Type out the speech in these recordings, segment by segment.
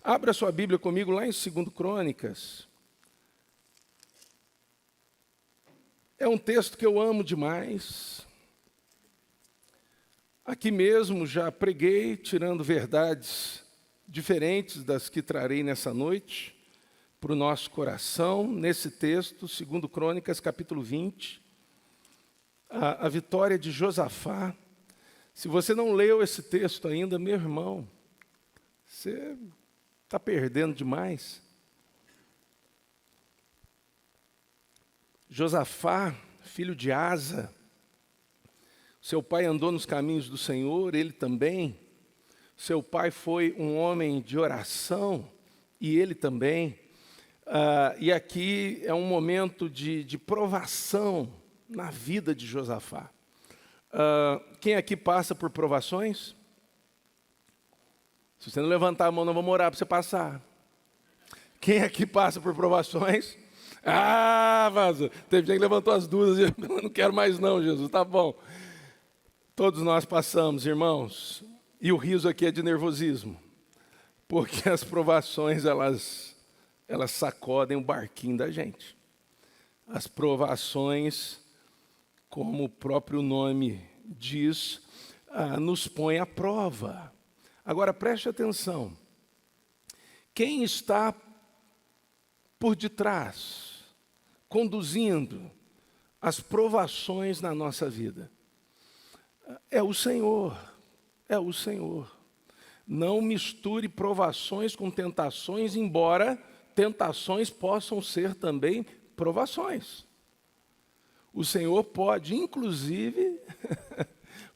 Abra sua Bíblia comigo lá em 2 Crônicas. É um texto que eu amo demais. Aqui mesmo já preguei, tirando verdades diferentes das que trarei nessa noite para o nosso coração, nesse texto, 2 Crônicas, capítulo 20, a vitória de Josafá. Se você não leu esse texto ainda, meu irmão, você está perdendo demais. Josafá, filho de Asa, seu pai andou nos caminhos do Senhor, ele também. Seu pai foi um homem de oração, e ele também. E aqui é um momento de provação na vida de Josafá. Quem aqui passa por provações? Se você não levantar a mão, não vamos orar para você passar. Quem aqui passa por provações? Vaso, teve gente que levantou as duas e eu não quero mais não, Jesus, tá bom. Todos nós passamos, irmãos, e o riso aqui é de nervosismo, porque as provações, elas sacodem o barquinho da gente. As provações, como o próprio nome diz, nos põe à prova. Agora, preste atenção. Quem está por detrás, conduzindo as provações na nossa vida? É o Senhor, é o Senhor. Não misture provações com tentações, embora tentações possam ser também provações. O Senhor pode, inclusive,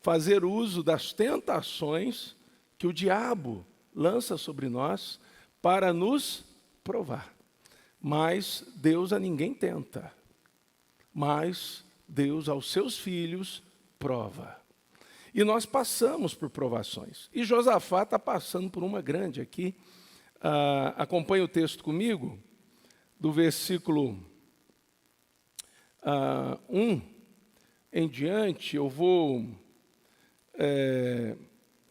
fazer uso das tentações que o diabo lança sobre nós para nos provar. Mas Deus a ninguém tenta, mas Deus aos seus filhos prova. E nós passamos por provações. E Josafá está passando por uma grande aqui. Acompanhe o texto comigo, do versículo 1 em diante. Eu vou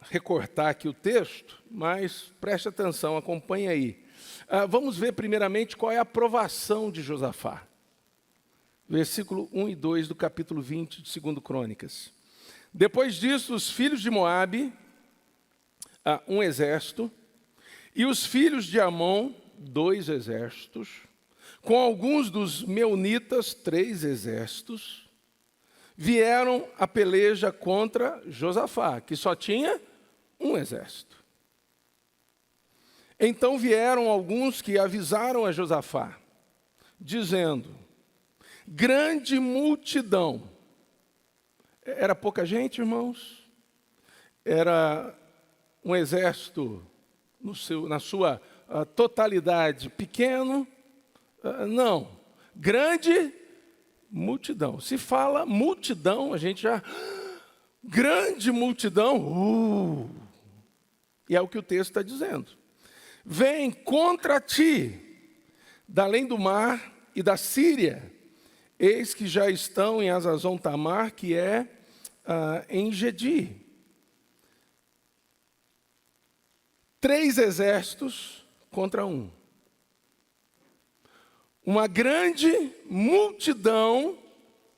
recortar aqui o texto, mas preste atenção, acompanhe aí. Vamos ver primeiramente qual é a aprovação de Josafá. Versículo 1 e 2 do capítulo 20 de 2 Crônicas. Depois disso, os filhos de Moabe, um exército, e os filhos de Amon, 2 exércitos, com alguns dos meunitas, 3 exércitos, vieram a peleja contra Josafá, que só tinha um exército. Então vieram alguns que avisaram a Josafá, dizendo: grande multidão. Era pouca gente, irmãos? Era um exército na sua totalidade pequeno? Não. Grande multidão. Se fala multidão, a gente já... grande multidão. E é o que o texto está dizendo. Vem contra ti, da além do mar e da Síria, eis que já estão em Hazazon Tamar, que é em Gedi. 3 exércitos contra 1. Uma grande multidão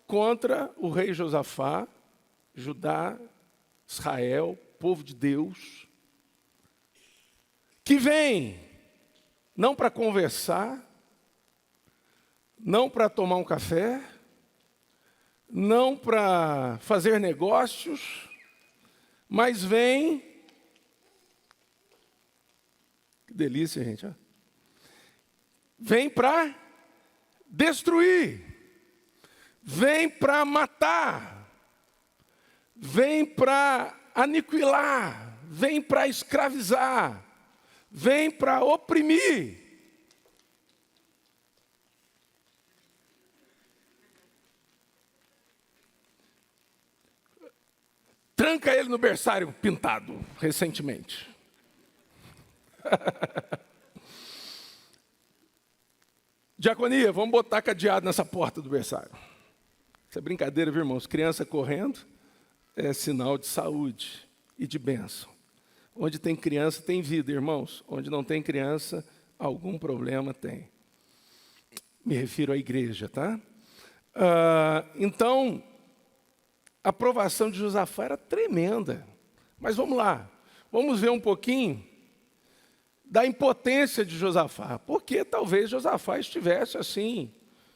contra o rei Josafá, Judá, Israel, povo de Deus, que vem não para conversar, não para tomar um café, não para fazer negócios, mas vem... Que delícia, gente. Ó. Vem para destruir, vem para matar, vem para aniquilar, vem para escravizar, vem para oprimir. Tranca ele no berçário pintado, recentemente. Diaconia, vamos botar cadeado nessa porta do berçário. Isso é brincadeira, viu, irmãos? Criança correndo é sinal de saúde e de bênção. Onde tem criança, tem vida, irmãos. Onde não tem criança, algum problema tem. Me refiro à igreja, tá? Então, a provação de Josafá era tremenda. Mas vamos lá. Vamos ver um pouquinho da impotência de Josafá. Porque talvez Josafá estivesse assim,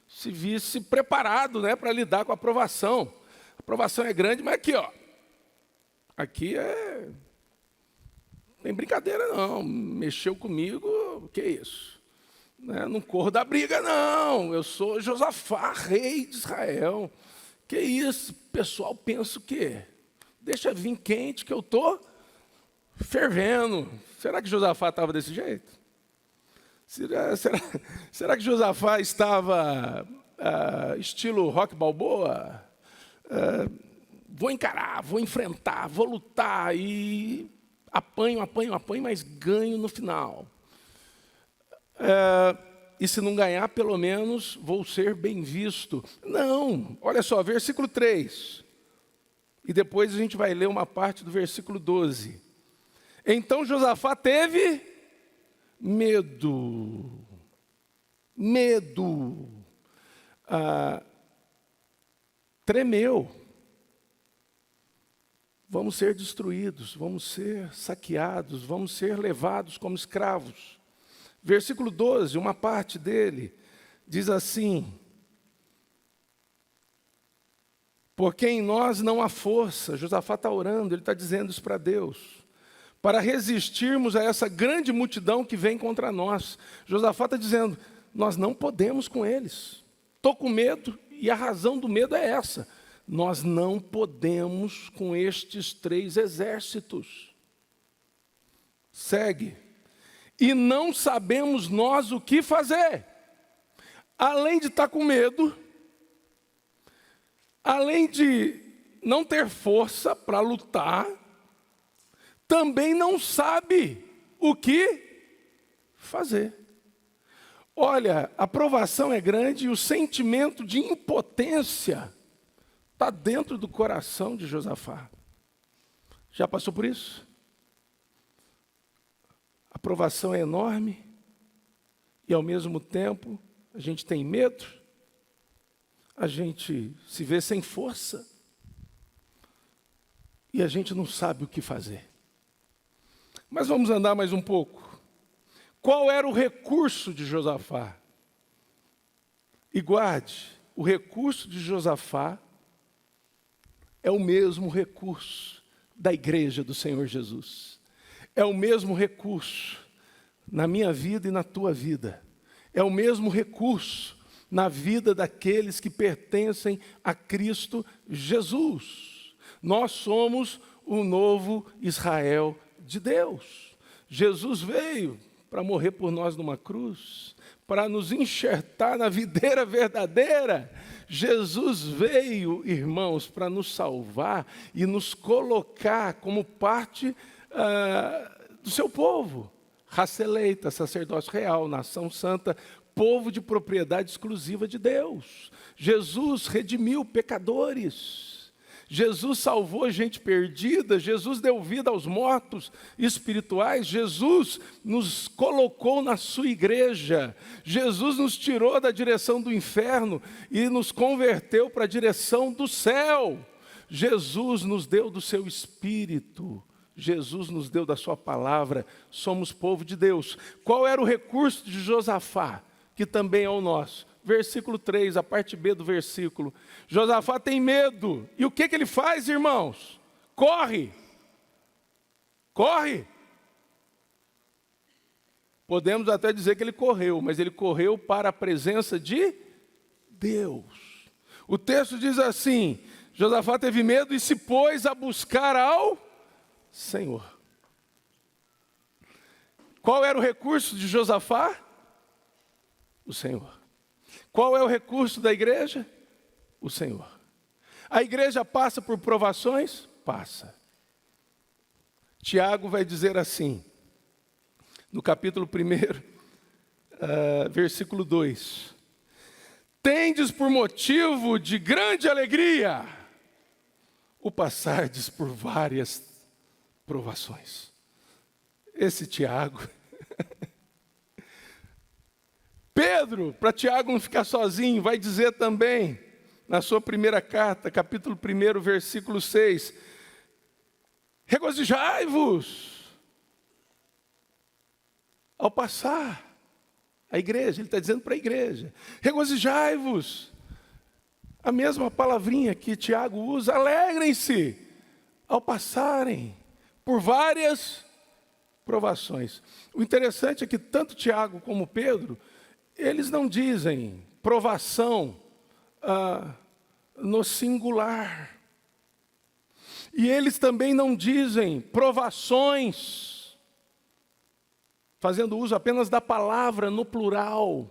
se visse preparado, né, para lidar com a provação. A provação é grande, mas aqui, ó. Aqui não tem brincadeira não, mexeu comigo, que isso? Não corro da briga não, eu sou Josafá, rei de Israel. Que isso? O pessoal pensa o quê? Deixa vir quente que eu estou fervendo. Será que Josafá estava desse jeito? Será que Josafá estava estilo Rock Balboa? Vou encarar, vou enfrentar, vou lutar e apanho, mas ganho no final. E se não ganhar, pelo menos vou ser bem visto. Não, olha só, versículo 3. E depois a gente vai ler uma parte do versículo 12. Então Josafá teve medo. Tremeu. Vamos ser destruídos, vamos ser saqueados, vamos ser levados como escravos. Versículo 12, uma parte dele, diz assim: porque em nós não há força. Josafá está orando, ele está dizendo isso para Deus, para resistirmos a essa grande multidão que vem contra nós. Josafá está dizendo, nós não podemos com eles. Estou com medo e a razão do medo é essa. Nós não podemos com estes 3 exércitos. Segue. E não sabemos nós o que fazer. Além de estar com medo, além de não ter força para lutar, também não sabe o que fazer. Olha, a provação é grande e o sentimento de impotência está dentro do coração de Josafá. Já passou por isso? A provação é enorme e, ao mesmo tempo, a gente tem medo, a gente se vê sem força e a gente não sabe o que fazer. Mas vamos andar mais um pouco. Qual era o recurso de Josafá? E guarde, o recurso de Josafá é o mesmo recurso da igreja do Senhor Jesus. É o mesmo recurso na minha vida e na tua vida. É o mesmo recurso na vida daqueles que pertencem a Cristo Jesus. Nós somos o novo Israel de Deus. Jesus veio para morrer por nós numa cruz, para nos enxertar na videira verdadeira. Jesus veio, irmãos, para nos salvar e nos colocar como parte do seu povo. Raça eleita, sacerdócio real, nação santa, povo de propriedade exclusiva de Deus. Jesus redimiu pecadores. Jesus salvou gente perdida, Jesus deu vida aos mortos espirituais, Jesus nos colocou na sua igreja, Jesus nos tirou da direção do inferno e nos converteu para a direção do céu. Jesus nos deu do seu Espírito, Jesus nos deu da sua palavra, somos povo de Deus. Qual era o recurso de Josafá, que também é o nosso? Versículo 3, a parte B do versículo. Josafá tem medo. E o que ele faz, irmãos? Corre. Corre. Podemos até dizer que ele correu, mas ele correu para a presença de Deus. O texto diz assim: Josafá teve medo e se pôs a buscar ao Senhor. Qual era o recurso de Josafá? O Senhor. Qual é o recurso da igreja? O Senhor. A igreja passa por provações? Passa. Tiago vai dizer assim, no capítulo 1, versículo 2. Tendes por motivo de grande alegria o passardes por várias provações. Esse Tiago. Pedro, para Tiago não ficar sozinho, vai dizer também, na sua primeira carta, capítulo 1, versículo 6, regozijai-vos ao passar a igreja, ele está dizendo para a igreja, regozijai-vos, a mesma palavrinha que Tiago usa, alegrem-se ao passarem por várias provações. O interessante é que tanto Tiago como Pedro, eles não dizem provação no singular. E eles também não dizem provações, fazendo uso apenas da palavra no plural.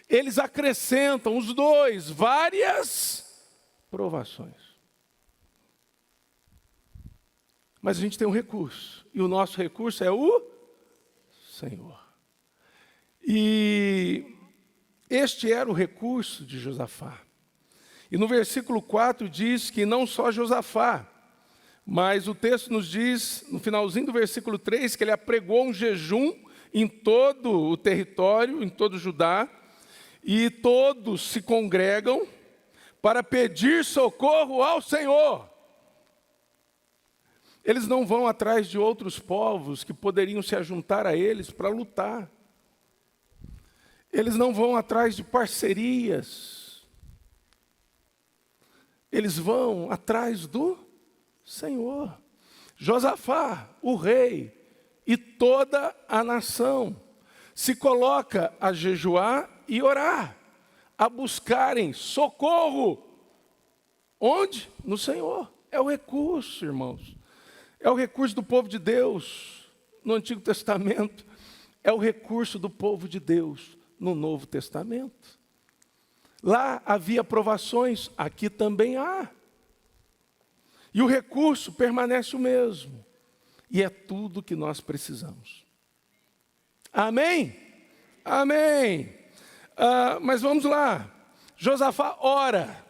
Eles acrescentam, os dois, várias provações. Mas a gente tem um recurso, e o nosso recurso é o Senhor. E este era o recurso de Josafá. E no versículo 4 diz que não só Josafá, mas o texto nos diz, no finalzinho do versículo 3, que ele apregou um jejum em todo o território, em todo Judá, e todos se congregam para pedir socorro ao Senhor. Eles não vão atrás de outros povos que poderiam se ajuntar a eles para lutar. Eles não vão atrás de parcerias. Eles vão atrás do Senhor. Josafá, o rei, e toda a nação se coloca a jejuar e orar, a buscarem socorro. Onde? No Senhor. É o recurso, irmãos. É o recurso do povo de Deus no Antigo Testamento. É o recurso do povo de Deus no Novo Testamento. Lá havia provações, aqui também há. E o recurso permanece o mesmo. E é tudo que nós precisamos. Amém? Amém. Mas vamos lá. Josafá ora.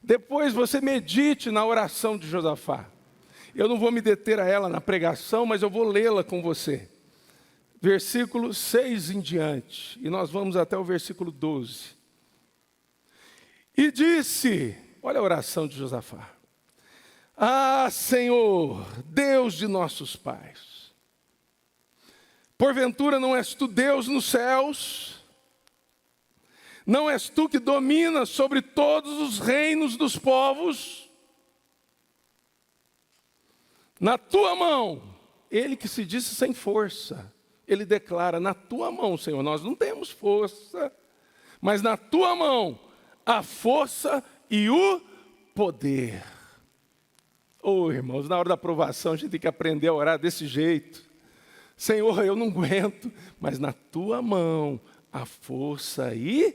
Depois você medite na oração de Josafá. Eu não vou me deter a ela na pregação, mas eu vou lê-la com você. Versículo 6 em diante. E nós vamos até o versículo 12. E disse, olha a oração de Josafá. Ah, Senhor, Deus de nossos pais, porventura não és tu Deus nos céus? Não és tu que dominas sobre todos os reinos dos povos? Na tua mão, ele que se disse sem força, ele declara, na tua mão, Senhor, nós não temos força, mas na tua mão, a força e o poder. Oh, irmãos, na hora da aprovação, a gente tem que aprender a orar desse jeito. Senhor, eu não aguento, mas na tua mão, a força e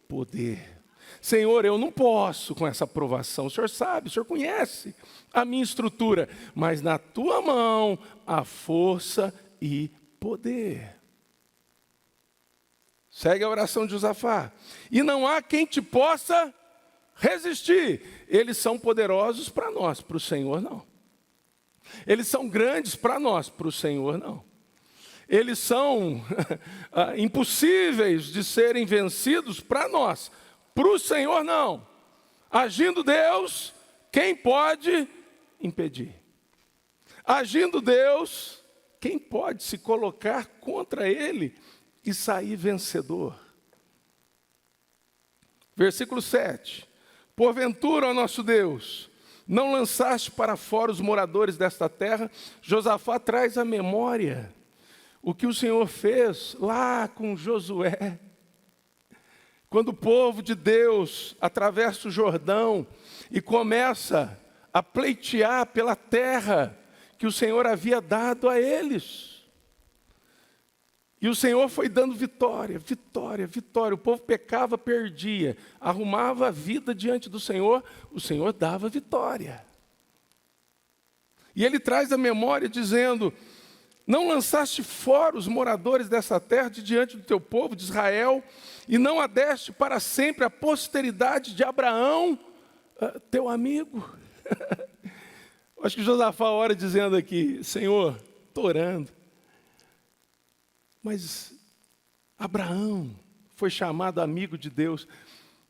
poder. Senhor, eu não posso com essa aprovação, o Senhor sabe, o Senhor conhece a minha estrutura, mas na tua mão, a força e poder. Segue a oração de Josafá. E não há quem te possa resistir. Eles são poderosos para nós, para o Senhor não. Eles são grandes para nós, para o Senhor não. Eles são impossíveis de serem vencidos para nós, para o Senhor não. Agindo Deus, quem pode impedir? Agindo Deus, quem pode se colocar contra Ele e sair vencedor? Versículo 7. Porventura, ó nosso Deus, não lançaste para fora os moradores desta terra? Josafá traz à memória o que o Senhor fez lá com Josué. Quando o povo de Deus atravessa o Jordão e começa a pleitear pela terra que o Senhor havia dado a eles. E o Senhor foi dando vitória, vitória, vitória. O povo pecava, perdia. Arrumava a vida diante do Senhor, o Senhor dava vitória. E Ele traz a memória dizendo, não lançaste fora os moradores dessa terra de diante do teu povo, de Israel, e não a deste para sempre a posteridade de Abraão, teu amigo. Acho que Josafá ora dizendo aqui, Senhor, estou orando. Mas Abraão foi chamado amigo de Deus.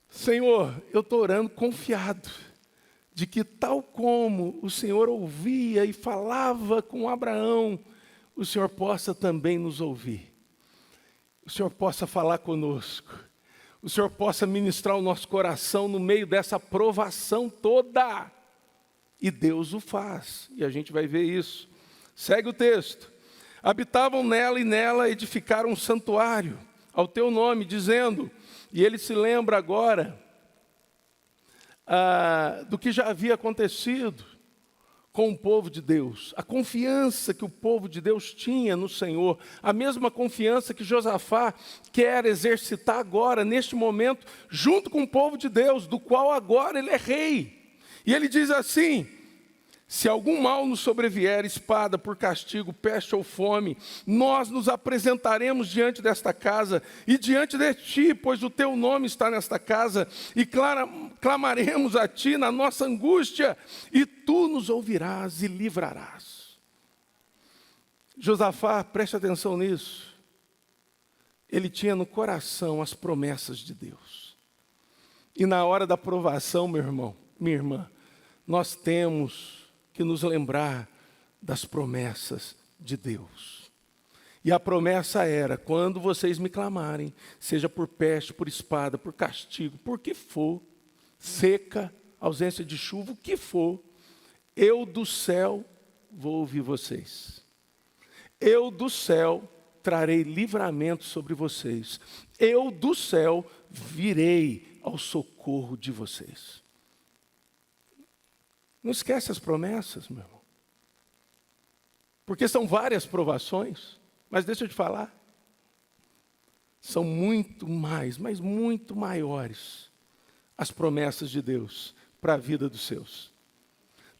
Senhor, eu estou orando confiado de que tal como o Senhor ouvia e falava com Abraão, o Senhor possa também nos ouvir. O Senhor possa falar conosco. O Senhor possa ministrar o nosso coração no meio dessa provação toda. E Deus o faz. E a gente vai ver isso. Segue o texto. Habitavam nela e nela edificaram um santuário ao teu nome, dizendo, e ele se lembra agora do que já havia acontecido com o povo de Deus, a confiança que o povo de Deus tinha no Senhor, a mesma confiança que Josafá quer exercitar agora, neste momento, junto com o povo de Deus, do qual agora ele é rei. E ele diz assim, se algum mal nos sobrevier, espada por castigo, peste ou fome, nós nos apresentaremos diante desta casa e diante de ti, pois o teu nome está nesta casa, e clamaremos a ti na nossa angústia, e tu nos ouvirás e livrarás. Josafá, preste atenção nisso, ele tinha no coração as promessas de Deus. E na hora da provação, meu irmão, minha irmã, nós temos que nos lembrar das promessas de Deus. E a promessa era, quando vocês me clamarem, seja por peste, por espada, por castigo, por que for, seca, ausência de chuva, o que for, eu do céu vou ouvir vocês. Eu do céu trarei livramento sobre vocês. Eu do céu virei ao socorro de vocês. Não esquece as promessas, meu irmão. Porque são várias provações, mas deixa eu te falar. São muito mais, mas muito maiores as promessas de Deus para a vida dos seus.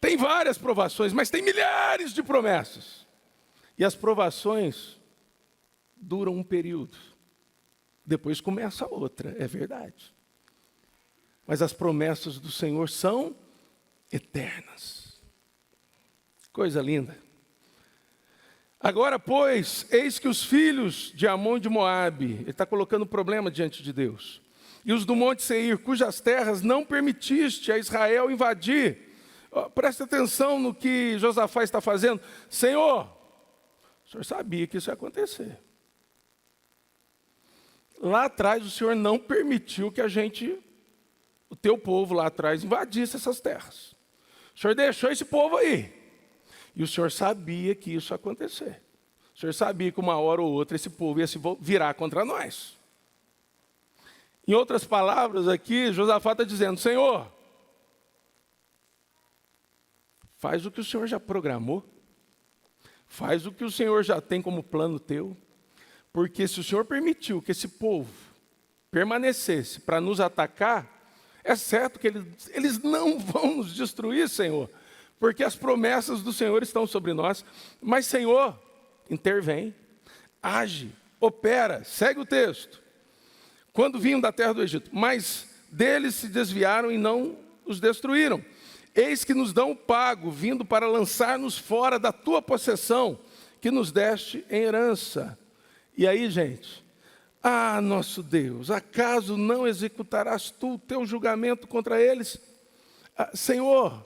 Tem várias provações, mas tem milhares de promessas. E as provações duram um período. Depois começa outra, é verdade. Mas as promessas do Senhor são eternas. Coisa linda. Agora, pois, eis que os filhos de Amon e de Moabe, ele está colocando um problema diante de Deus, e os do monte Seir, cujas terras não permitiste a Israel invadir. Preste atenção no que Josafá está fazendo. Senhor, o Senhor sabia que isso ia acontecer. Lá atrás o Senhor não permitiu que o teu povo lá atrás invadisse essas terras. O Senhor deixou esse povo aí. E o Senhor sabia que isso ia acontecer. O Senhor sabia que uma hora ou outra esse povo ia se virar contra nós. Em outras palavras aqui, Josafá está dizendo, Senhor, faz o que o Senhor já programou. Faz o que o Senhor já tem como plano teu. Porque se o Senhor permitiu que esse povo permanecesse para nos atacar, é certo que eles não vão nos destruir, Senhor, porque as promessas do Senhor estão sobre nós. Mas, Senhor, intervém, age, opera, segue o texto. Quando vinham da terra do Egito, mas deles se desviaram e não os destruíram. Eis que nos dão o pago, vindo para lançar-nos fora da tua possessão, que nos deste em herança. E aí, gente... nosso Deus, acaso não executarás tu o teu julgamento contra eles? Senhor,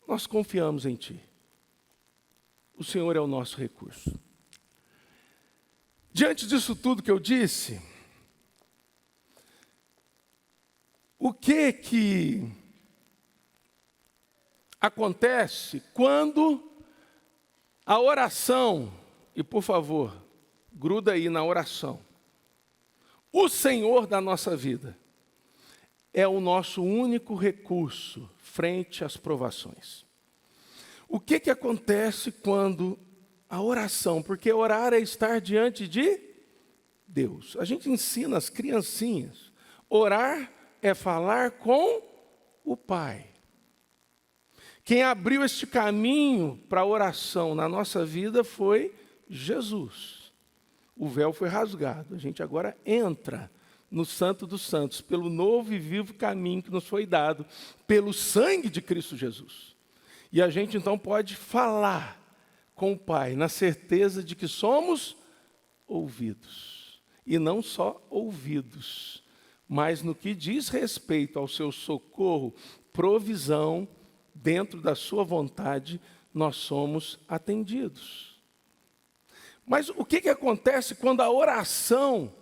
nós confiamos em ti. O Senhor é o nosso recurso. Diante disso tudo que eu disse, o que acontece quando a oração, e por favor, gruda aí na oração. O Senhor da nossa vida é o nosso único recurso frente às provações. O que acontece quando a oração, porque orar é estar diante de Deus. A gente ensina as criancinhas, orar é falar com o Pai. Quem abriu este caminho para a oração na nossa vida foi Jesus. O véu foi rasgado, a gente agora entra no Santo dos Santos, pelo novo e vivo caminho que nos foi dado, pelo sangue de Cristo Jesus. E a gente então pode falar com o Pai, na certeza de que somos ouvidos. E não só ouvidos, mas no que diz respeito ao seu socorro, provisão, dentro da sua vontade, nós somos atendidos. Mas o que acontece quando a oração,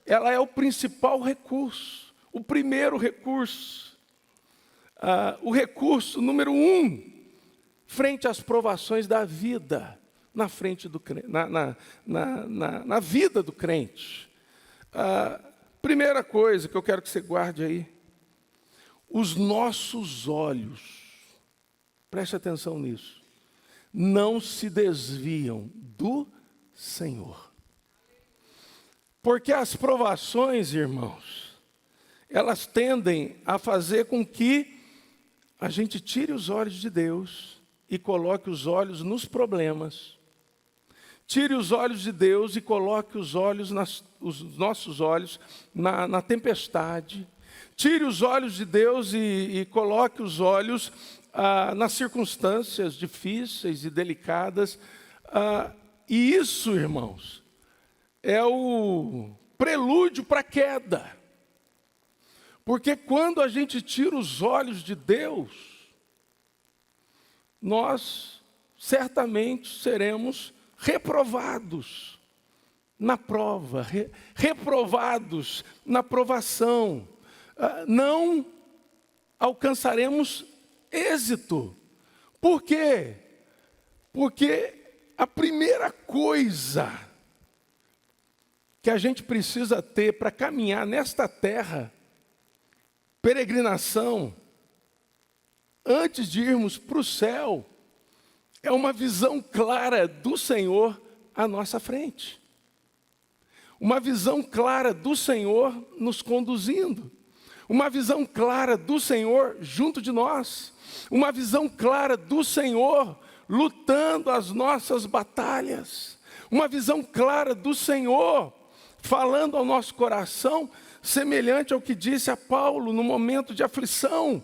ela é o principal recurso, o primeiro recurso, o recurso número 1, frente às provações da vida, na frente do na vida do crente. Primeira coisa que eu quero que você guarde aí, os nossos olhos, preste atenção nisso, não se desviam do Senhor. Porque as provações, irmãos, elas tendem a fazer com que a gente tire os olhos de Deus e coloque os olhos nos problemas. Tire os olhos de Deus e coloque os nossos olhos na tempestade. Tire os olhos de Deus e coloque os olhos nas circunstâncias difíceis e delicadas. E isso, irmãos, é o prelúdio para a queda. Porque quando a gente tira os olhos de Deus, nós certamente seremos reprovados na prova, reprovados na provação. Não alcançaremos êxito. Por quê? Porque a primeira coisa que a gente precisa ter para caminhar nesta terra, peregrinação, antes de irmos para o céu, é uma visão clara do Senhor à nossa frente. Uma visão clara do Senhor nos conduzindo. Uma visão clara do Senhor junto de nós. Uma visão clara do Senhor lutando as nossas batalhas. Uma visão clara do Senhor falando ao nosso coração, semelhante ao que disse a Paulo no momento de aflição.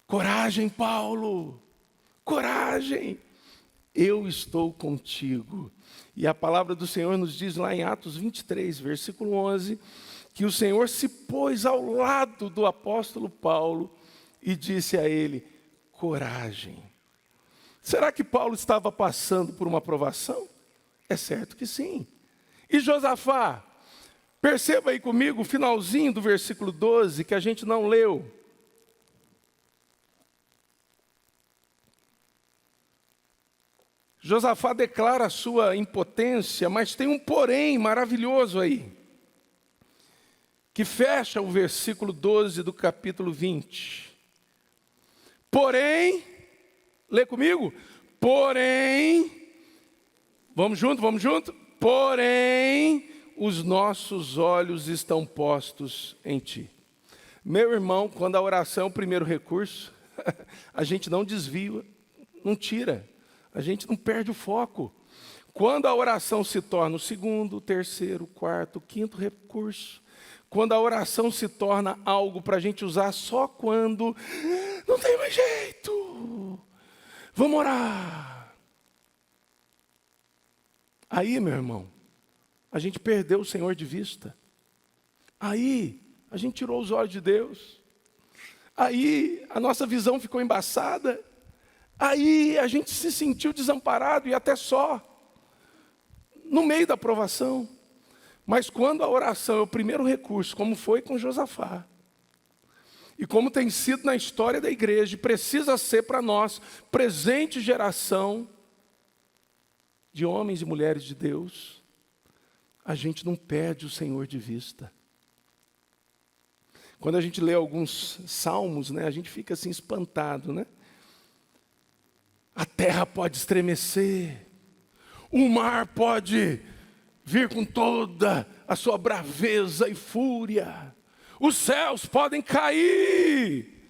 Coragem, Paulo, coragem, eu estou contigo. E a palavra do Senhor nos diz lá em Atos 23, versículo 11, que o Senhor se pôs ao lado do apóstolo Paulo e disse a ele, coragem. Será que Paulo estava passando por uma provação? É certo que sim. E Josafá, perceba aí comigo o finalzinho do versículo 12, que a gente não leu. Josafá declara a sua impotência, mas tem um porém maravilhoso aí, que fecha o versículo 12 do capítulo 20. Porém, lê comigo, porém, vamos junto? Porém, os nossos olhos estão postos em ti. Meu irmão, quando a oração é o primeiro recurso, a gente não desvia, não tira. A gente não perde o foco. Quando a oração se torna o segundo, o terceiro, o quarto, o quinto recurso, quando a oração se torna algo para a gente usar só quando não tem mais jeito, vamos orar. Aí, meu irmão, a gente perdeu o Senhor de vista. Aí, a gente tirou os olhos de Deus. Aí, a nossa visão ficou embaçada. Aí a gente se sentiu desamparado e até só, no meio da provação. Mas quando a oração é o primeiro recurso, como foi com Josafá, e como tem sido na história da igreja, precisa ser para nós, presente geração de homens e mulheres de Deus, a gente não perde o Senhor de vista. Quando a gente lê alguns salmos, né, a gente fica assim espantado, né? A terra pode estremecer, o mar pode vir com toda a sua braveza e fúria, os céus podem cair,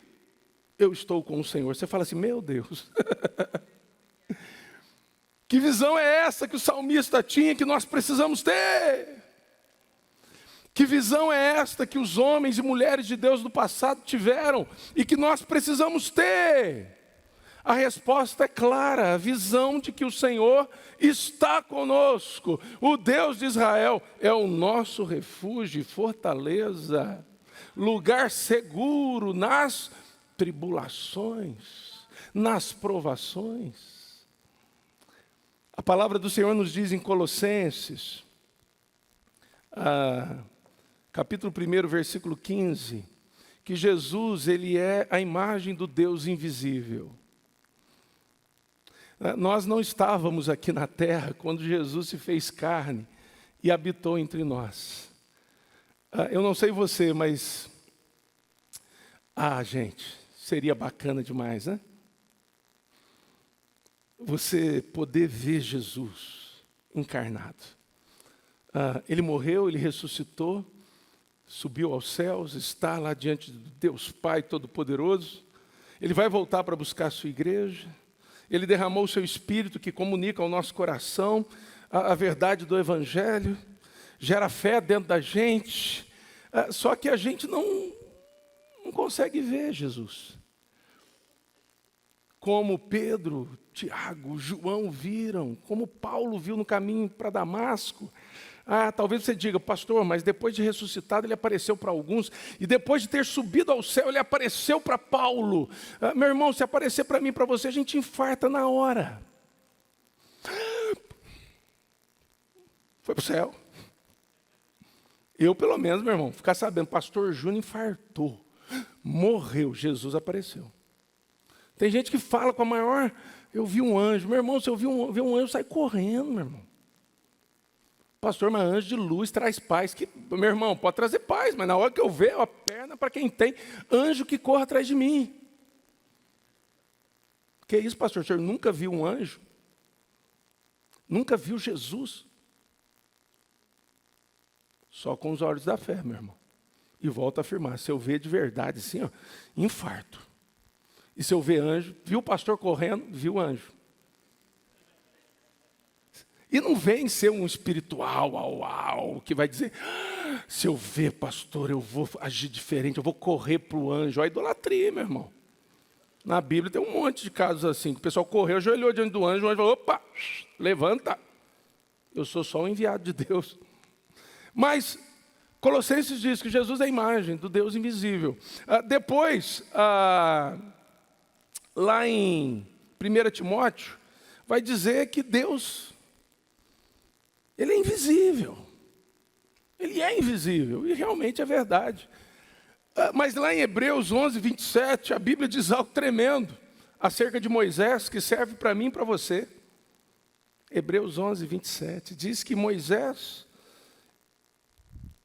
eu estou com o Senhor. Você fala assim, meu Deus, que visão é essa que o salmista tinha, que nós precisamos ter? Que visão é esta que os homens e mulheres de Deus do passado tiveram e que nós precisamos ter? A resposta é clara, a visão de que o Senhor está conosco. O Deus de Israel é o nosso refúgio e fortaleza, lugar seguro nas tribulações, nas provações. A palavra do Senhor nos diz em Colossenses, capítulo 1, versículo 15, que Jesus, ele é a imagem do Deus invisível. Nós não estávamos aqui na terra quando Jesus se fez carne e habitou entre nós. Eu não sei você, mas... gente, seria bacana demais, né? Você poder ver Jesus encarnado. Ele morreu, ele ressuscitou, subiu aos céus, está lá diante de Deus Pai Todo-Poderoso. Ele vai voltar para buscar a sua igreja. Ele derramou o seu Espírito que comunica ao nosso coração a verdade do Evangelho, gera fé dentro da gente, só que a gente não consegue ver Jesus. Como Pedro, Tiago, João viram, como Paulo viu no caminho para Damasco. Talvez você diga, pastor, mas depois de ressuscitado ele apareceu para alguns, e depois de ter subido ao céu ele apareceu para Paulo. Meu irmão, se aparecer para mim e para você, a gente infarta na hora. Foi para o céu. Eu, pelo menos, meu irmão, ficar sabendo, pastor Júnior infartou, morreu, Jesus apareceu. Tem gente que fala com a maior, eu vi um anjo. Meu irmão, se eu vi um anjo, sai correndo, meu irmão. Pastor, mas anjo de luz traz paz. Meu irmão, pode trazer paz, mas na hora que eu ver, a perna para quem tem, anjo que corra atrás de mim. Que isso, pastor? O senhor nunca viu um anjo? Nunca viu Jesus? Só com os olhos da fé, meu irmão. E volto a afirmar, se eu ver de verdade assim, infarto. E se eu ver anjo, viu o pastor correndo, viu anjo. E não vem ser um espiritual, que vai dizer, se eu ver, pastor, eu vou agir diferente, eu vou correr para o anjo. Olha a idolatria, meu irmão. Na Bíblia tem um monte de casos assim, que o pessoal correu, ajoelhou diante do anjo, o anjo falou, opa, levanta. Eu sou só um enviado de Deus. Mas Colossenses diz que Jesus é a imagem do Deus invisível. Depois, lá em 1 Timóteo, vai dizer que Deus... Ele é invisível. Ele é invisível. E realmente é verdade. Mas lá em Hebreus 11, 27, a Bíblia diz algo tremendo acerca de Moisés, que serve para mim e para você. Hebreus 11, 27. Diz que Moisés,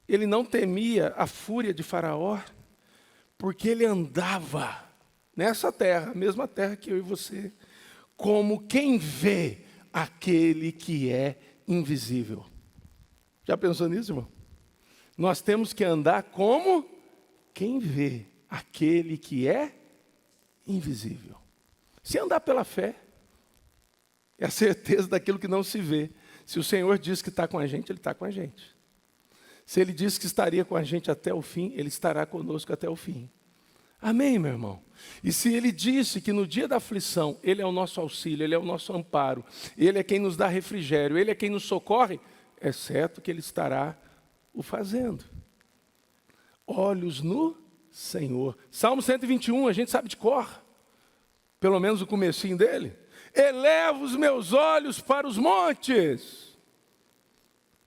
ele não temia a fúria de Faraó, porque ele andava nessa terra, a mesma terra que eu e você, como quem vê aquele que é invisível. Já pensou nisso, irmão? Nós temos que andar como quem vê aquele que é invisível. Se andar pela fé, é a certeza daquilo que não se vê. Se o Senhor diz que está com a gente, Ele está com a gente. Se Ele diz que estaria com a gente até o fim, Ele estará conosco até o fim. Amém, meu irmão? E se Ele disse que no dia da aflição, Ele é o nosso auxílio, Ele é o nosso amparo, Ele é quem nos dá refrigério, Ele é quem nos socorre, é certo que Ele estará o fazendo. Olhos no Senhor. Salmo 121, a gente sabe de cor, pelo menos o comecinho dele. Elevo os meus olhos para os montes,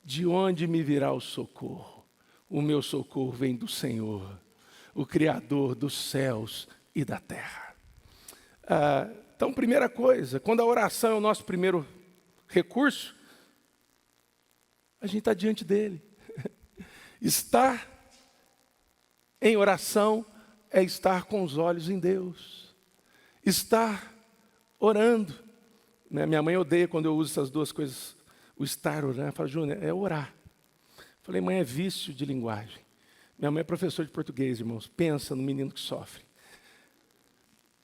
de onde me virá o socorro? O meu socorro vem do Senhor, o Criador dos céus e da terra. Então, primeira coisa, quando a oração é o nosso primeiro recurso, a gente está diante dele. Estar em oração é estar com os olhos em Deus. Estar orando. Minha mãe odeia quando eu uso essas duas coisas, o estar orando. Ela fala, Júnior, é orar. Falei, mãe, é vício de linguagem. Minha mãe é professora de português, irmãos. Pensa no menino que sofre.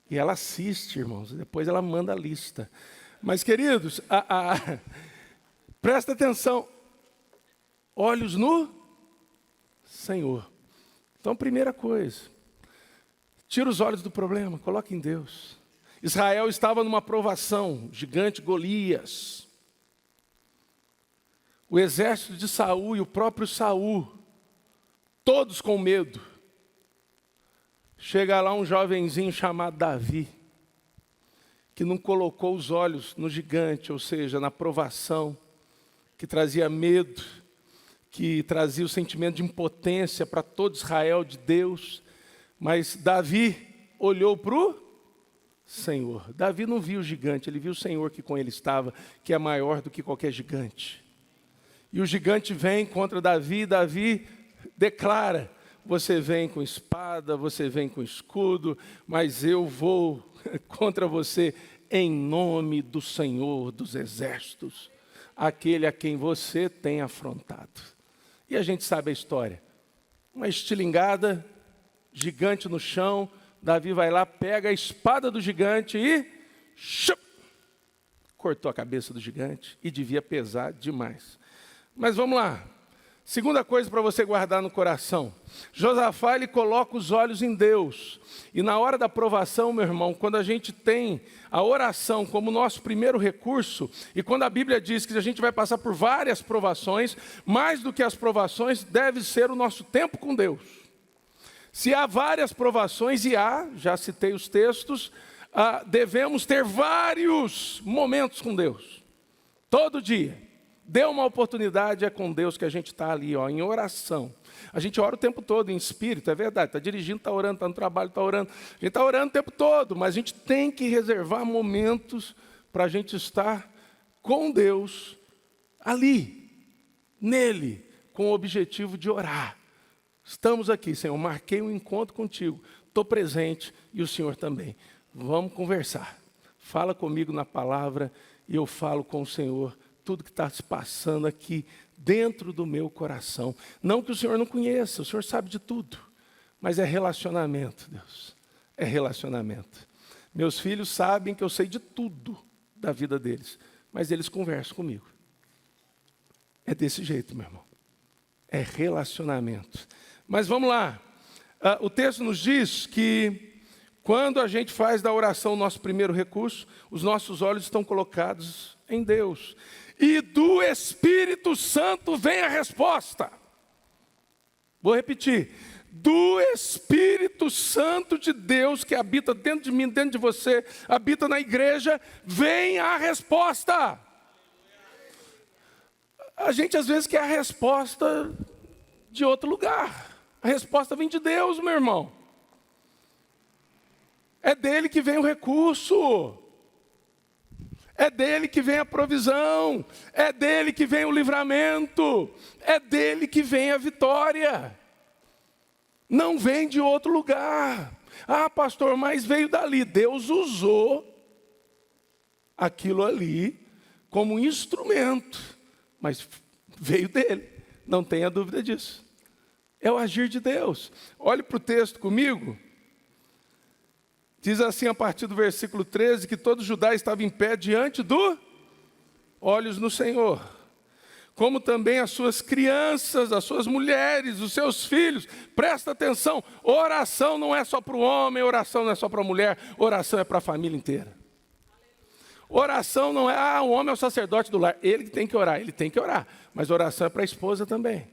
E ela assiste, irmãos. Depois ela manda a lista. Mas, queridos, presta atenção. Olhos no Senhor. Então, primeira coisa. Tira os olhos do problema, coloque em Deus. Israel estava numa provação, gigante Golias. O exército de Saul e o próprio Saul, todos com medo. Chega lá um jovenzinho chamado Davi, que não colocou os olhos no gigante, ou seja, na provação, que trazia medo, que trazia o sentimento de impotência para todo Israel de Deus. Mas Davi olhou para o Senhor. Davi não viu o gigante, ele viu o Senhor que com ele estava, que é maior do que qualquer gigante. E o gigante vem contra Davi, e Davi declara: você vem com espada, você vem com escudo, mas eu vou contra você em nome do Senhor dos Exércitos, aquele a quem você tem afrontado. E a gente sabe a história. Uma estilingada, gigante no chão, Davi vai lá, pega a espada do gigante e cortou a cabeça do gigante, e devia pesar demais. Mas vamos lá. Segunda coisa para você guardar no coração. Josafá, ele coloca os olhos em Deus. E na hora da provação, meu irmão, quando a gente tem a oração como nosso primeiro recurso, e quando a Bíblia diz que a gente vai passar por várias provações, mais do que as provações, deve ser o nosso tempo com Deus. Se há várias provações, e há, já citei os textos, devemos ter vários momentos com Deus. Todo dia. Dê uma oportunidade, é com Deus que a gente está ali, em oração. A gente ora o tempo todo em espírito, é verdade. Está dirigindo, está orando, está no trabalho, está orando. A gente está orando o tempo todo, mas a gente tem que reservar momentos para a gente estar com Deus ali, nele, com o objetivo de orar. Estamos aqui, Senhor, marquei um encontro contigo, estou presente e o Senhor também. Vamos conversar. Fala comigo na palavra e eu falo com o Senhor tudo que está se passando aqui dentro do meu coração. Não que o Senhor não conheça, o Senhor sabe de tudo, mas é relacionamento, Deus, é relacionamento. Meus filhos sabem que eu sei de tudo da vida deles, mas eles conversam comigo. É desse jeito, meu irmão, é relacionamento. Mas vamos lá, o texto nos diz que quando a gente faz da oração o nosso primeiro recurso, os nossos olhos estão colocados em Deus. E do Espírito Santo vem a resposta. Vou repetir. Do Espírito Santo de Deus, que habita dentro de mim, dentro de você, habita na igreja, vem a resposta. A gente às vezes quer a resposta de outro lugar. A resposta vem de Deus, meu irmão. É dele que vem o recurso. É dele que vem a provisão, é dele que vem o livramento, é dele que vem a vitória. Não vem de outro lugar. Ah, pastor, mas veio dali. Deus usou aquilo ali como um instrumento, mas veio dele, não tenha dúvida disso. É o agir de Deus. Olhe para o texto comigo. Diz assim a partir do versículo 13, que todo Judá estava em pé diante do olhos no Senhor. Como também as suas crianças, as suas mulheres, os seus filhos. Presta atenção, oração não é só para o homem, oração não é só para a mulher, oração é para a família inteira. Oração não é, o homem é o sacerdote do lar, ele que tem que orar, ele tem que orar. Mas oração é para a esposa também.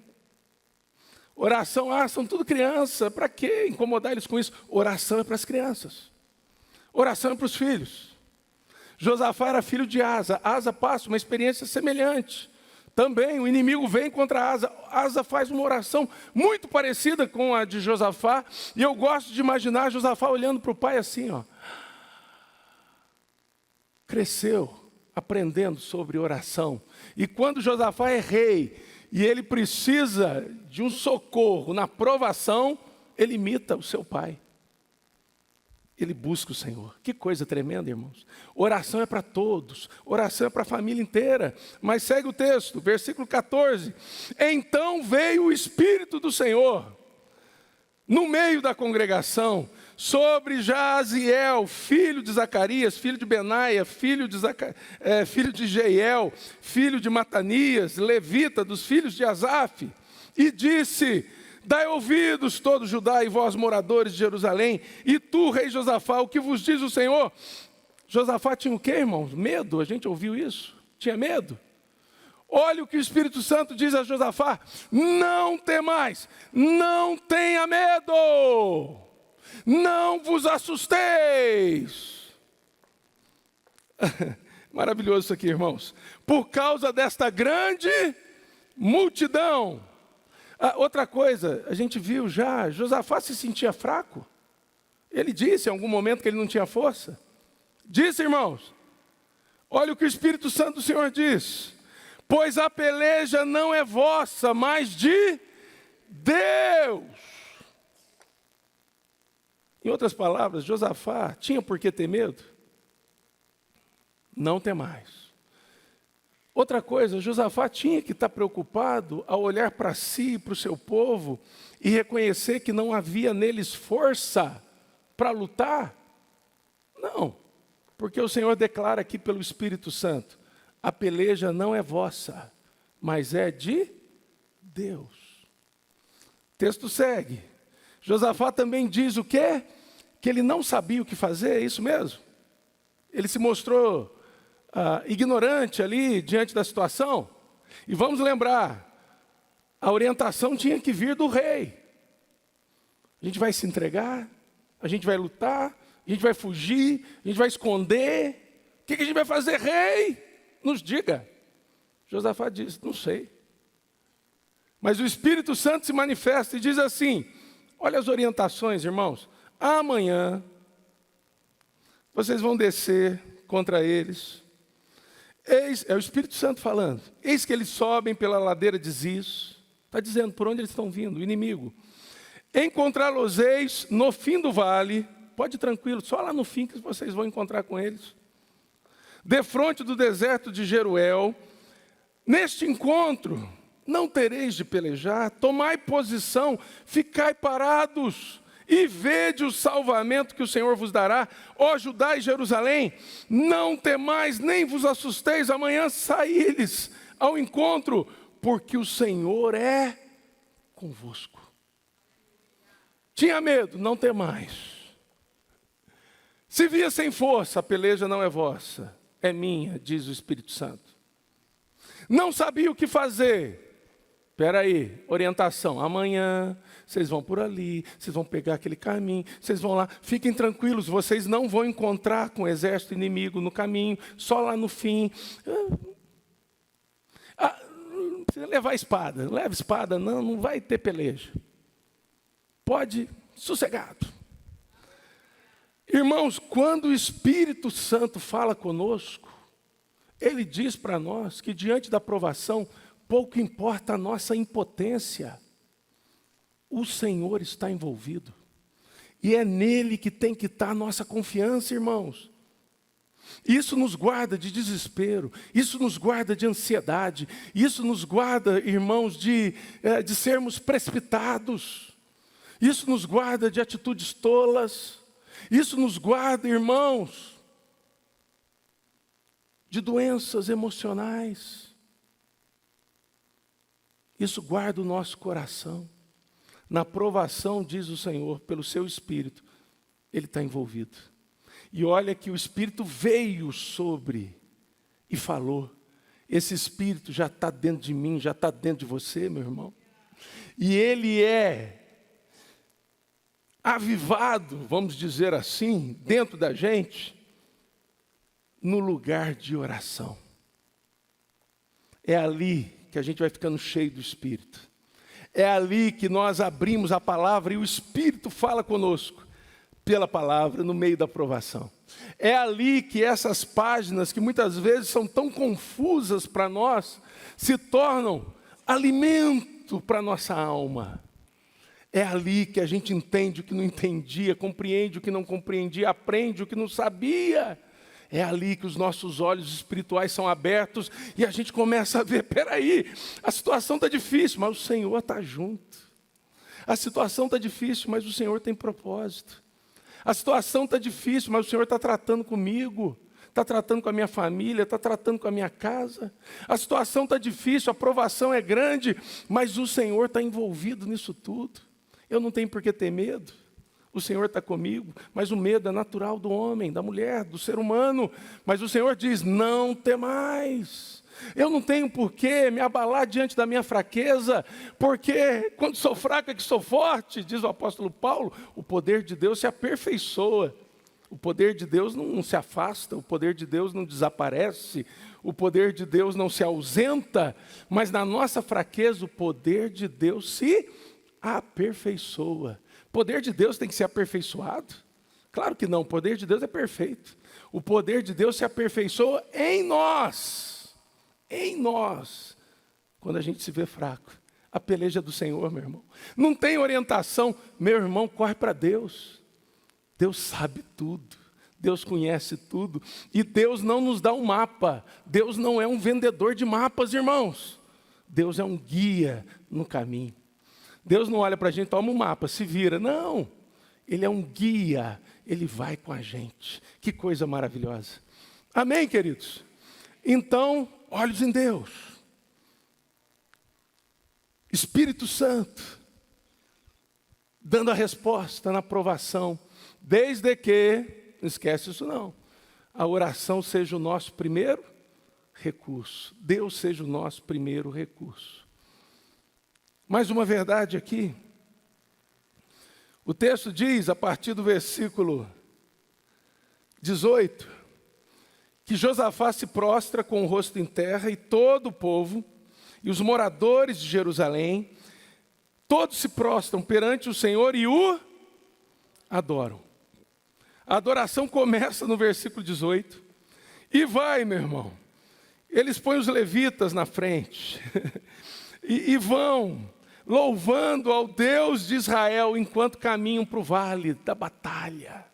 Oração, são tudo criança, para que incomodar eles com isso? Oração é para as crianças. Oração é para os filhos. Josafá era filho de Asa. Asa passa uma experiência semelhante. Também o inimigo vem contra Asa. Asa faz uma oração muito parecida com a de Josafá. E eu gosto de imaginar Josafá olhando para o pai assim, Cresceu, aprendendo sobre oração. E quando Josafá é rei, e ele precisa de um socorro na provação, ele imita o seu pai. Ele busca o Senhor. Que coisa tremenda, irmãos. Oração é para todos. Oração é para a família inteira. Mas segue o texto, versículo 14. Então veio o Espírito do Senhor no meio da congregação sobre Jaziel, filho de Zacarias, filho de Benaia, filho de Jeiel, filho de Matanias, levita dos filhos de Asaf. E disse: dai ouvidos, todo Judá, e vós, moradores de Jerusalém, e tu, rei Josafá, o que vos diz o Senhor? Josafá tinha o quê, irmãos? Medo, a gente ouviu isso? Tinha medo? Olha o que o Espírito Santo diz a Josafá: não temais, não tenha medo, não vos assusteis. Maravilhoso isso aqui, irmãos. Por causa desta grande multidão. Outra coisa, a gente viu já, Josafá se sentia fraco. Ele disse em algum momento que ele não tinha força. Disse, irmãos, olha o que o Espírito Santo do Senhor diz: pois a peleja não é vossa, mas de Deus. Em outras palavras, Josafá tinha por que ter medo? Não temais. Outra coisa, Josafá tinha que estar preocupado ao olhar para si e para o seu povo e reconhecer que não havia neles força para lutar. Não, porque o Senhor declara aqui pelo Espírito Santo: a peleja não é vossa, mas é de Deus. O texto segue. Josafá também diz o quê? Que ele não sabia o que fazer, é isso mesmo? Ele se mostrou ignorante ali diante da situação. E vamos lembrar, a orientação tinha que vir do rei. A gente vai se entregar, a gente vai lutar, a gente vai fugir, a gente vai esconder. O que a gente vai fazer, rei? Nos diga. Josafá diz: não sei. Mas o Espírito Santo se manifesta e diz assim: olha as orientações, irmãos. Amanhã vocês vão descer contra eles. É o Espírito Santo falando. Eis que eles sobem pela ladeira de Ziz. Está dizendo por onde eles estão vindo, o inimigo. Encontrá-los-eis no fim do vale. Pode ir tranquilo, só lá no fim que vocês vão encontrar com eles. Defronte do deserto de Jeruel. Neste encontro não tereis de pelejar. Tomai posição, ficai parados e vede o salvamento que o Senhor vos dará, ó Judá e Jerusalém. Não temais, nem vos assusteis, amanhã saí-lhes ao encontro, porque o Senhor é convosco. Tinha medo, não temais. Se via sem força, a peleja não é vossa, é minha, diz o Espírito Santo. Não sabia o que fazer. Espera aí, orientação, amanhã vocês vão por ali, vocês vão pegar aquele caminho, vocês vão lá, fiquem tranquilos, vocês não vão encontrar com o exército inimigo no caminho, só lá no fim. Não precisa levar espada, não leva espada, não vai ter peleja. Pode, sossegado. Irmãos, quando o Espírito Santo fala conosco, ele diz para nós que diante da provação, pouco importa a nossa impotência. O Senhor está envolvido. E é nele que tem que estar a nossa confiança, irmãos. Isso nos guarda de desespero, isso nos guarda de ansiedade, isso nos guarda, irmãos, de sermos precipitados. Isso nos guarda de atitudes tolas. Isso nos guarda, irmãos, de doenças emocionais. Isso guarda o nosso coração. Na provação, diz o Senhor, pelo seu Espírito, Ele está envolvido. E olha que o Espírito veio sobre e falou. Esse Espírito já está dentro de mim, já está dentro de você, meu irmão. E ele é avivado, vamos dizer assim, dentro da gente, no lugar de oração. É ali que a gente vai ficando cheio do Espírito. É ali que nós abrimos a palavra e o Espírito fala conosco pela palavra no meio da provação. É ali que essas páginas, que muitas vezes são tão confusas para nós, se tornam alimento para a nossa alma. É ali que a gente entende o que não entendia, compreende o que não compreendia, aprende o que não sabia. É ali que os nossos olhos espirituais são abertos e a gente começa a ver, peraí, a situação está difícil, mas o Senhor está junto. A situação está difícil, mas o Senhor tem propósito. A situação está difícil, mas o Senhor está tratando comigo, está tratando com a minha família, está tratando com a minha casa. A situação está difícil, a provação é grande, mas o Senhor está envolvido nisso tudo. Eu não tenho por que ter medo. O Senhor está comigo, mas o medo é natural do homem, da mulher, do ser humano. Mas o Senhor diz, não temais. Eu não tenho por que me abalar diante da minha fraqueza, porque quando sou fraco é que sou forte, diz o apóstolo Paulo. O poder de Deus se aperfeiçoa. O poder de Deus não se afasta, o poder de Deus não desaparece, o poder de Deus não se ausenta, mas na nossa fraqueza o poder de Deus se aperfeiçoa. O poder de Deus tem que ser aperfeiçoado? Claro que não, o poder de Deus é perfeito. O poder de Deus se aperfeiçoa em nós, quando a gente se vê fraco. A peleja do Senhor, meu irmão. Não tem orientação, meu irmão, corre para Deus. Deus sabe tudo, Deus conhece tudo, e Deus não nos dá um mapa, Deus não é um vendedor de mapas, irmãos. Deus é um guia no caminho. Deus não olha para a gente, toma um mapa, se vira. Não, Ele é um guia, Ele vai com a gente. Que coisa maravilhosa. Amém, queridos? Então, olhos em Deus. Espírito Santo, dando a resposta na provação, desde que, não esquece isso não, a oração seja o nosso primeiro recurso. Deus seja o nosso primeiro recurso. Mais uma verdade aqui. O texto diz, a partir do versículo 18, que Josafá se prostra com o rosto em terra, e todo o povo, e os moradores de Jerusalém, todos se prostram perante o Senhor e o adoram. A adoração começa no versículo 18, e vai, meu irmão, eles põem os levitas na frente, e vão louvando ao Deus de Israel, enquanto caminham para o vale da batalha.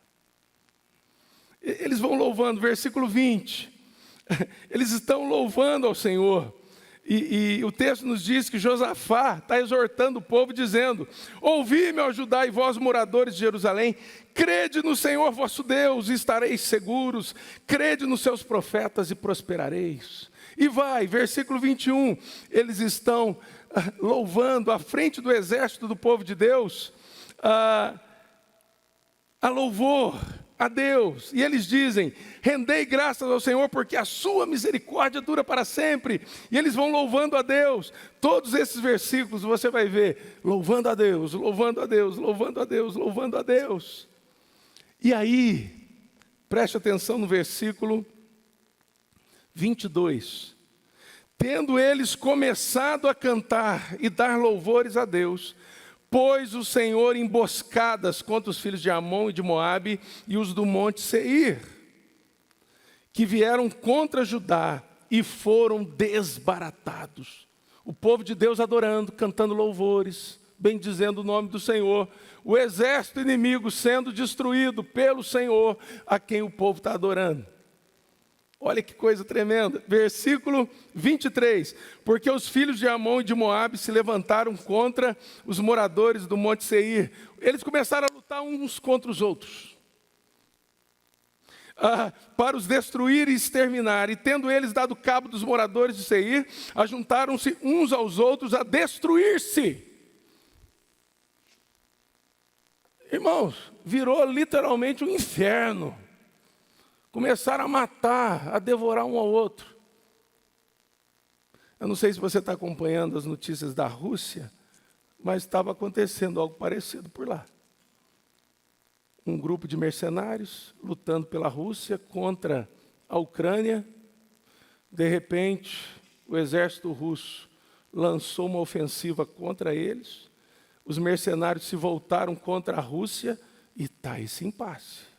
Eles vão louvando, versículo 20, eles estão louvando ao Senhor, e o texto nos diz que Josafá está exortando o povo, dizendo, ouvi-me, ó Judá e vós moradores de Jerusalém, crede no Senhor vosso Deus e estareis seguros, crede nos seus profetas e prosperareis. E vai, versículo 21, eles estão louvando à frente do exército do povo de Deus, a louvor a Deus, e eles dizem, rendei graças ao Senhor, porque a sua misericórdia dura para sempre, e eles vão louvando a Deus. Todos esses versículos você vai ver, louvando a Deus, louvando a Deus, louvando a Deus, louvando a Deus. E aí, preste atenção no versículo 22, tendo eles começado a cantar e dar louvores a Deus, pôs o Senhor emboscadas contra os filhos de Amon e de Moabe e os do monte Seir, que vieram contra Judá e foram desbaratados. O povo de Deus adorando, cantando louvores, bendizendo o nome do Senhor. O exército inimigo sendo destruído pelo Senhor, a quem o povo está adorando. Olha que coisa tremenda, versículo 23, porque os filhos de Amon e de Moabe se levantaram contra os moradores do monte Seir, eles começaram a lutar uns contra os outros, para os destruir e exterminar, e tendo eles dado cabo dos moradores de Seir, ajuntaram-se uns aos outros a destruir-se. Irmãos, virou literalmente um inferno. Começaram a matar, a devorar um ao outro. Eu não sei se você está acompanhando as notícias da Rússia, mas estava acontecendo algo parecido por lá. Um grupo de mercenários lutando pela Rússia contra a Ucrânia. De repente, o exército russo lançou uma ofensiva contra eles. Os mercenários se voltaram contra a Rússia e está esse impasse.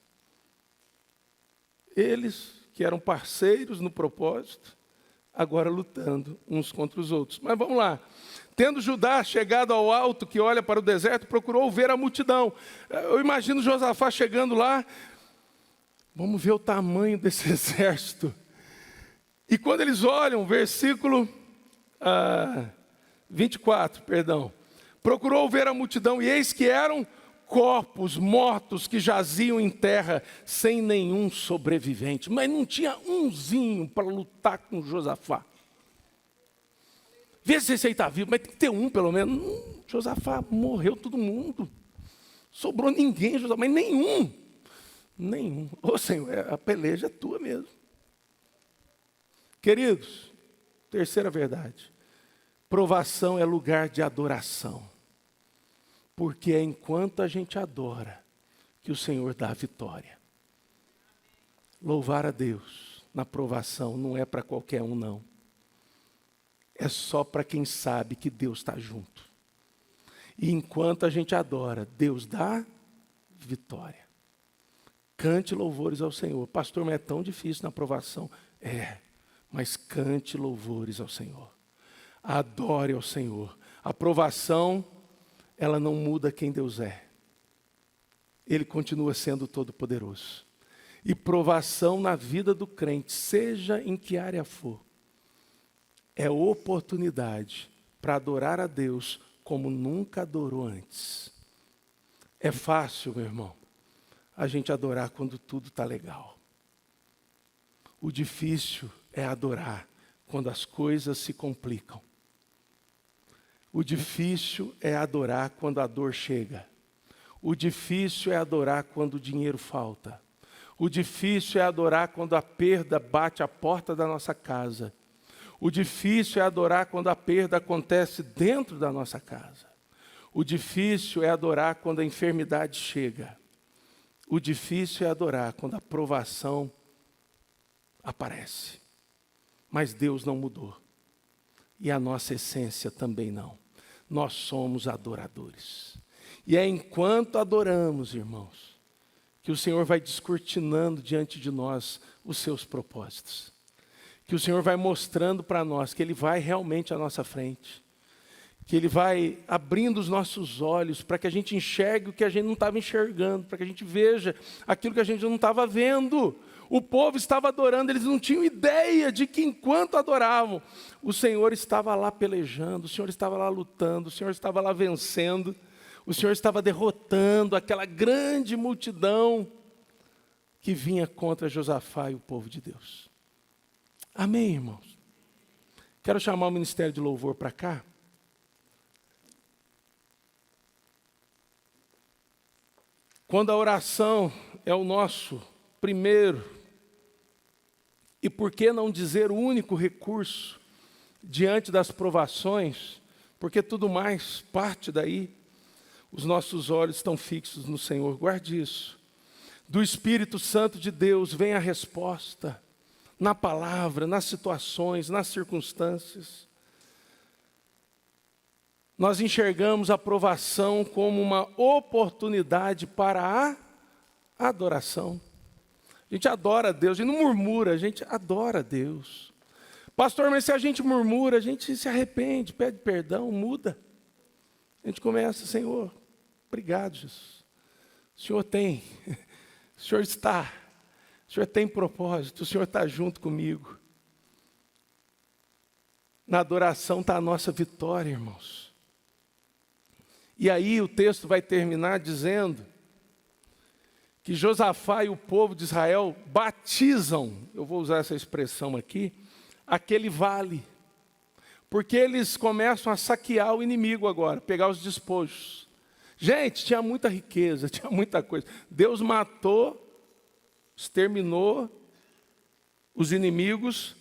Eles, que eram parceiros no propósito, agora lutando uns contra os outros. Mas vamos lá. Tendo Judá chegado ao alto que olha para o deserto, procurou ver a multidão. Eu imagino Josafá chegando lá. Vamos ver o tamanho desse exército. E quando eles olham, versículo 24, procurou ver a multidão, e eis que eram corpos mortos que jaziam em terra, sem nenhum sobrevivente. Mas não tinha umzinho para lutar com Josafá. Vê se esse aí está vivo, mas tem que ter um pelo menos. Josafá, morreu todo mundo. Sobrou ninguém, Josafá, mas nenhum. Nenhum. Ô Senhor, a peleja é tua mesmo. Queridos, terceira verdade. Provação é lugar de adoração. Porque é enquanto a gente adora que o Senhor dá a vitória. Louvar a Deus na provação não é para qualquer um, não. É só para quem sabe que Deus está junto. E enquanto a gente adora, Deus dá vitória. Cante louvores ao Senhor. Pastor, mas é tão difícil na provação. É, mas cante louvores ao Senhor. Adore ao Senhor. A provação, ela não muda quem Deus é. Ele continua sendo todo-poderoso. E provação na vida do crente, seja em que área for, é oportunidade para adorar a Deus como nunca adorou antes. É fácil, meu irmão, a gente adorar quando tudo está legal. O difícil é adorar quando as coisas se complicam. O difícil é adorar quando a dor chega. O difícil é adorar quando o dinheiro falta. O difícil é adorar quando a perda bate à porta da nossa casa. O difícil é adorar quando a perda acontece dentro da nossa casa. O difícil é adorar quando a enfermidade chega. O difícil é adorar quando a provação aparece. Mas Deus não mudou. E a nossa essência também não. Nós somos adoradores. E é enquanto adoramos, irmãos, que o Senhor vai descortinando diante de nós os seus propósitos. Que o Senhor vai mostrando para nós que Ele vai realmente à nossa frente. Que Ele vai abrindo os nossos olhos para que a gente enxergue o que a gente não estava enxergando, para que a gente veja aquilo que a gente não estava vendo. O povo estava adorando, eles não tinham ideia de que enquanto adoravam, o Senhor estava lá pelejando, o Senhor estava lá lutando, o Senhor estava lá vencendo, o Senhor estava derrotando aquela grande multidão que vinha contra Josafá e o povo de Deus. Amém, irmãos? Quero chamar o Ministério de Louvor para cá. Quando a oração é o nosso primeiro, e por que não dizer o único recurso diante das provações, porque tudo mais parte daí, os nossos olhos estão fixos no Senhor, guarde isso. Do Espírito Santo de Deus vem a resposta, na palavra, nas situações, nas circunstâncias. Nós enxergamos a provação como uma oportunidade para a adoração. A gente adora a Deus, a gente não murmura, a gente adora a Deus. Pastor, mas se a gente murmura, a gente se arrepende, pede perdão, muda. A gente começa, Senhor, obrigado, Jesus. O Senhor tem, o Senhor está, o Senhor tem propósito, o Senhor está junto comigo. Na adoração está a nossa vitória, irmãos. E aí o texto vai terminar dizendo que Josafá e o povo de Israel batizam, eu vou usar essa expressão aqui, aquele vale. Porque eles começam a saquear o inimigo agora, pegar os despojos. Gente, tinha muita riqueza, tinha muita coisa. Deus matou, exterminou os inimigos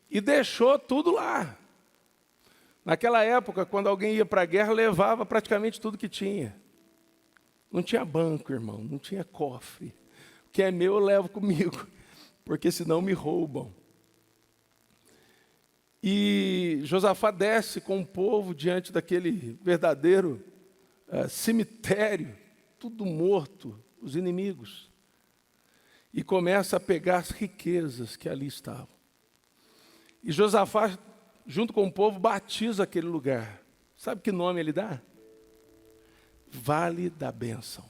e deixou tudo lá. Naquela época, quando alguém ia para a guerra, levava praticamente tudo que tinha. Não tinha banco, irmão, não tinha cofre. O que é meu eu levo comigo, porque senão me roubam. E Josafá desce com o povo diante daquele verdadeiro cemitério, tudo morto, os inimigos. E começa a pegar as riquezas que ali estavam. E Josafá, junto com o povo, batiza aquele lugar. Sabe que nome ele dá? Vale da bênção.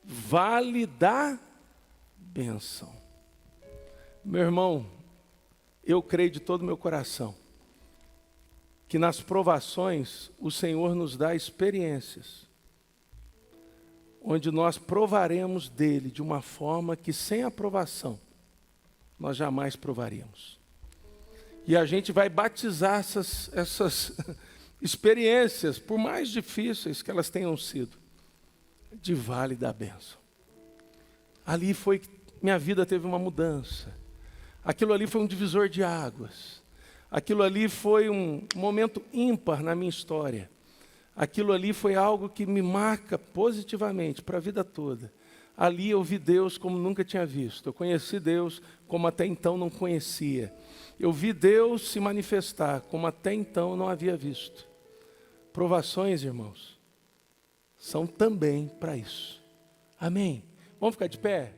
Vale da bênção. Meu irmão, eu creio de todo o meu coração que nas provações o Senhor nos dá experiências onde nós provaremos dele de uma forma que sem a provação nós jamais provaríamos. E a gente vai batizar essas experiências, por mais difíceis que elas tenham sido, de Vale da Bênção. Ali foi que minha vida teve uma mudança. Aquilo ali foi um divisor de águas. Aquilo ali foi um momento ímpar na minha história. Aquilo ali foi algo que me marca positivamente para a vida toda. Ali eu vi Deus como nunca tinha visto. Eu conheci Deus como até então não conhecia. Eu vi Deus se manifestar como até então não havia visto. Provações, irmãos, são também para isso. Amém? Vamos ficar de pé?